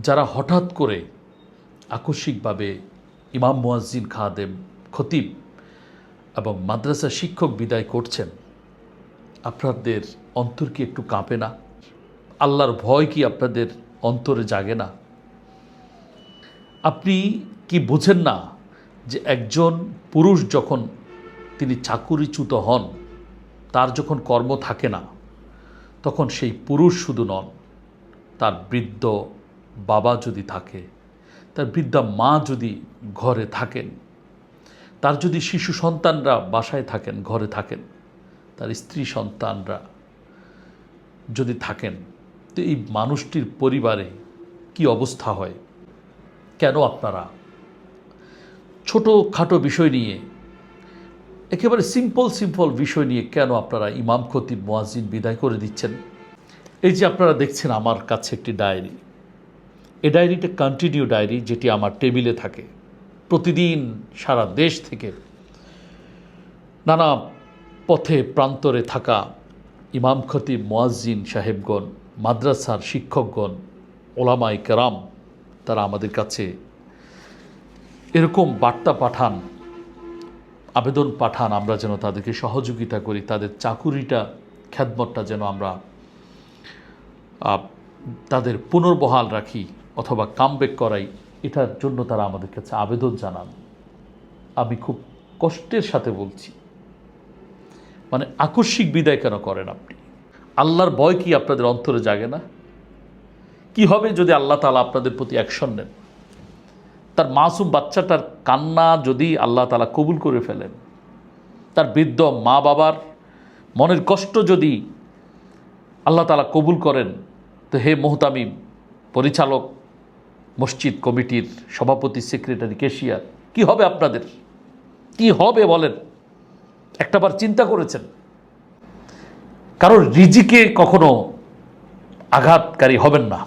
যারা হঠাৎ করে আকস্মিকভাবে ইমাম মুয়াজ্জিন খাদেম খতিব এবং মাদ্রাসা শিক্ষক বিদায় করছেন, আপনাদের অন্তর কি একটু কাঁপে না? আল্লাহর ভয় কি আপনাদের অন্তরে জাগে না? আপনি কি বুঝেন না যে একজন পুরুষ যখন তিনি চাকুরিচ্যুত হন, তার যখন কর্ম থাকে না, তখন সেই পুরুষ শুধু নন, তার বৃদ্ধ বাবা যদি থাকে, তার বৃদ্ধা মা যদি ঘরে থাকেন, তার যদি শিশু সন্তানরা বাসায় থাকেন, ঘরে থাকেন, তার স্ত্রী সন্তানরা যদি থাকেন, তো এই মানুষটির পরিবারে কি অবস্থা হয়? কেন আপনারা ছোটোখাটো বিষয় নিয়ে, একেবারে সিম্পল বিষয় নিয়ে কেন আপনারা ইমাম খতিব মুয়াজ্জিন বিদায় করে দিচ্ছেন? এই যে আপনারা দেখছেন আমার কাছে একটি ডায়েরি, এই ডায়েরিটা কন্টিনিউ ডায়েরি, যেটি আমার টেবিলে থাকে। প্রতিদিন সারা দেশ থেকে নানা পথে প্রান্তরে থাকা ইমাম খতিব মুয়াজ্জিন সাহেবগণ, মাদ্রাসার শিক্ষকগণ, ওলামায়ে কেরাম, তারা আমাদের কাছে এরকম বার্তা পাঠান, আবেদন পাঠান, আমরা যেন তাদেরকে সহযোগিতা করি, তাদের চাকুরিটা, খেদমতটা যেন আমরা তাদের পুনর্বহাল রাখি অথবা কামব্যাক করাই। এটার জন্য তারা আমাদের কাছে আবেদন জানান। আমি খুব কষ্টের সাথে বলছি, মানে আকস্মিক বিদায় কেন করেন আপনি? আল্লাহর ভয় কি আপনাদের অন্তরে জাগে না? কি হবে যদি আল্লাহ তাআলা আপনাদের প্রতি অ্যাকশন নেন? তার মাসুম বাচ্চাটার কান্না যদি আল্লাহ তাআলা কবুল করে ফেলেন, তার বৃদ্ধ মা বাবার মনের কষ্ট যদি আল্লাহ তাআলা কবুল করেন, তো হে মুহতামিম, পরিচালক, মসজিদ কমিটির সভাপতি, সেক্রেটারি, ক্যাশিয়ার, কি হবে আপনাদের? কি হবে বলেন? একটাবার চিন্তা করেছেন? কারণ রিজিকে কখনো আঘাতকারী হবেন না।